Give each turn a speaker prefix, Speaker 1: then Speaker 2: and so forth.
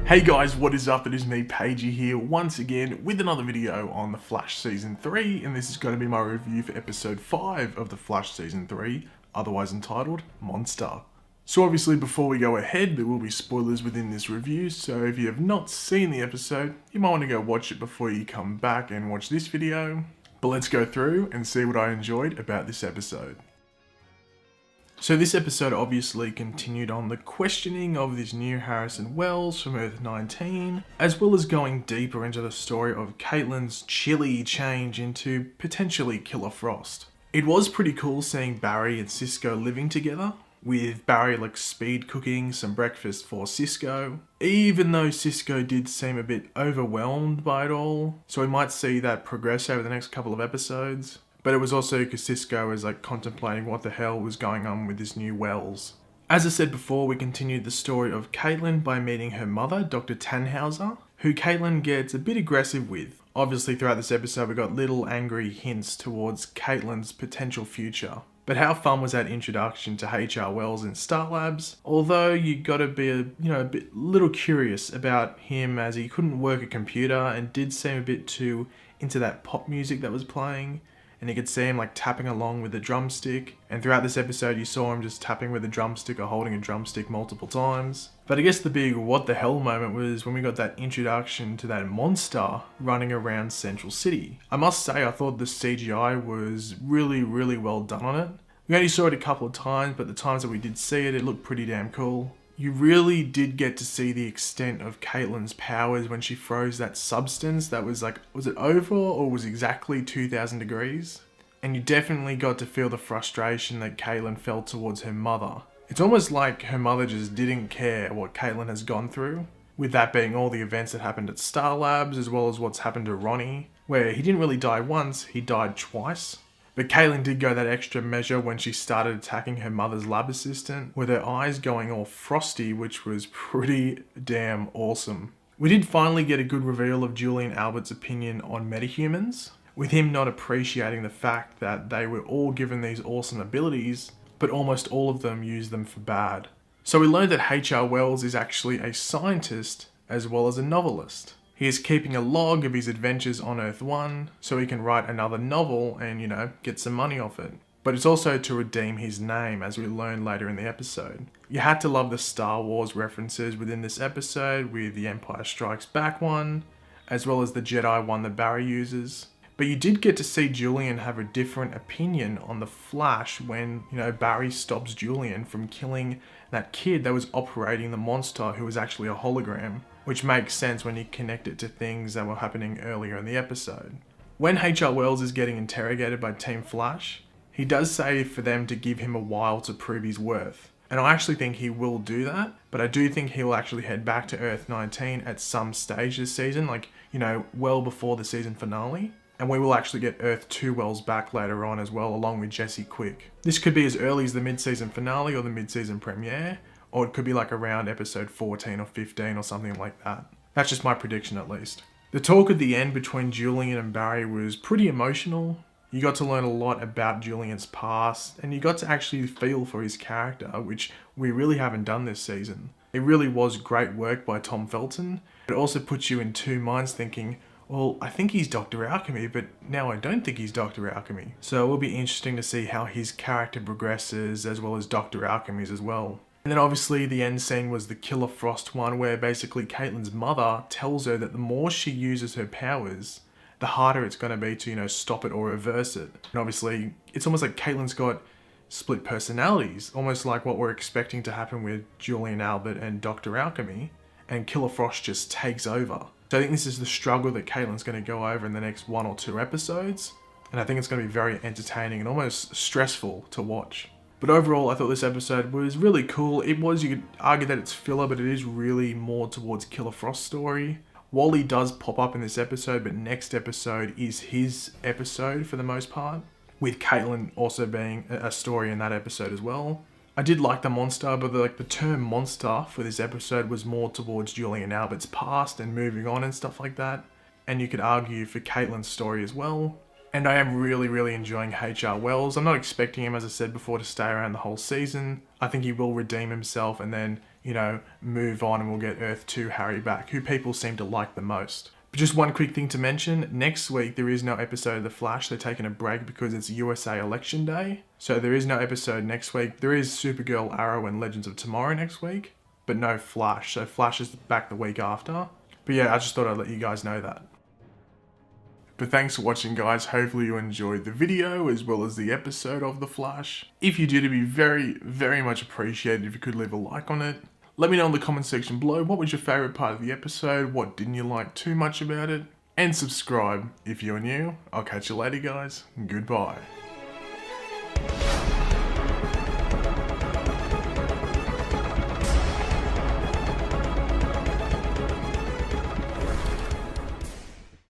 Speaker 1: Hey guys, what is up? It is me, Pagey here, once again with another video on The Flash Season 3, and this is going to be my review for Episode 5 of The Flash Season 3, otherwise entitled Monster. So obviously before we go ahead, there will be spoilers within this review, so if you have not seen the episode, you might want to go watch it before you come back and watch this video. But let's go through and see what I enjoyed about this episode. So this episode obviously continued on the questioning of this new Harrison Wells from Earth 19, as well as going deeper into the story of Caitlyn's chilly change into potentially Killer Frost. It was pretty cool seeing Barry and Cisco living together, with Barry like speed cooking some breakfast for Cisco, even though Cisco did seem a bit overwhelmed by it all, so we might see that progress over the next couple of episodes. But it was also because Cisco was like contemplating what the hell was going on with this new Wells. As I said before, we continued the story of Caitlyn by meeting her mother, Dr. Tannhauser, who Caitlyn gets a bit aggressive with. Obviously throughout this episode we got little angry hints towards Caitlyn's potential future. But how fun was that introduction to H.R. Wells in Star Labs? Although you gotta be a little curious about him, as he couldn't work a computer and did seem a bit too into that pop music that was playing. And you could see him like tapping along with the drumstick. And throughout this episode you saw him just tapping with a drumstick or holding a drumstick multiple times. But I guess the big what the hell moment was when we got that introduction to that monster running around Central City. I must say I thought the CGI was really well done on it. We only saw it a couple of times, but the times that we did see it, it looked pretty damn cool. You really did get to see the extent of Caitlyn's powers when she froze that substance that was like, was it over or was exactly 2000 degrees? And you definitely got to feel the frustration that Caitlyn felt towards her mother. It's almost like her mother just didn't care what Caitlyn has gone through, with that being all the events that happened at Star Labs as well as what's happened to Ronnie, where he didn't really die once, he died twice. But Caitlyn did go that extra measure when she started attacking her mother's lab assistant, with her eyes going all frosty, which was pretty damn awesome. We did finally get a good reveal of Julian Albert's opinion on metahumans, with him not appreciating the fact that they were all given these awesome abilities, but almost all of them use them for bad. So we learned that H.R. Wells is actually a scientist as well as a novelist. He is keeping a log of his adventures on Earth 1 so he can write another novel and, get some money off it. But it's also to redeem his name, as we learn later in the episode. You had to love the Star Wars references within this episode, with the Empire Strikes Back one, as well as the Jedi one that Barry uses. But you did get to see Julian have a different opinion on the Flash when, Barry stops Julian from killing that kid that was operating the monster who was actually a hologram, which makes sense when you connect it to things that were happening earlier in the episode. When H.R. Wells is getting interrogated by Team Flash, he does say for them to give him a while to prove his worth. And I actually think he will do that, but I do think he will actually head back to Earth 19 at some stage this season, well before the season finale. And we will actually get Earth 2 Wells back later on as well, along with Jesse Quick. This could be as early as the mid-season finale or the mid-season premiere, or it could be like around episode 14 or 15 or something like that. That's just my prediction at least. The talk at the end between Julian and Barry was pretty emotional. You got to learn a lot about Julian's past, and you got to actually feel for his character, which we really haven't done this season. It really was great work by Tom Felton. It also puts you in two minds thinking, well, I think he's Dr. Alchemy, but now I don't think he's Dr. Alchemy. So it will be interesting to see how his character progresses, as well as Dr. Alchemy's as well. And then obviously the end scene was the Killer Frost one, where basically Caitlyn's mother tells her that the more she uses her powers, the harder it's going to be to, stop it or reverse it. And obviously it's almost like Caitlyn's got split personalities, almost like what we're expecting to happen with Julian Albert and Dr. Alchemy, and Killer Frost just takes over. So I think this is the struggle that Caitlyn's going to go over in the next 1 or 2 episodes, and I think it's going to be very entertaining and almost stressful to watch. But overall, I thought this episode was really cool. You could argue that it's filler, but it is really more towards Killer Frost's story. Wally does pop up in this episode, but next episode is his episode for the most part, with Caitlyn also being a story in that episode as well. I did like the monster, but the term monster for this episode was more towards Julian Albert's past and moving on and stuff like that. And you could argue for Caitlyn's story as well. And I am really enjoying H.R. Wells. I'm not expecting him, as I said before, to stay around the whole season. I think he will redeem himself and then move on and we'll get Earth 2 Harry back, who people seem to like the most. But just one quick thing to mention, next week there is no episode of The Flash. They're taking a break because it's USA Election Day. So there is no episode next week. There is Supergirl, Arrow, and Legends of Tomorrow next week, but no Flash. So Flash is back the week after. But yeah, I just thought I'd let you guys know that. But thanks for watching, guys. Hopefully you enjoyed the video as well as the episode of The Flash. If you did, it'd be very, very much appreciated if you could leave a like on it. Let me know in the comment section below what was your favourite part of the episode, what didn't you like too much about it, and subscribe if you're new. I'll catch you later, guys. Goodbye.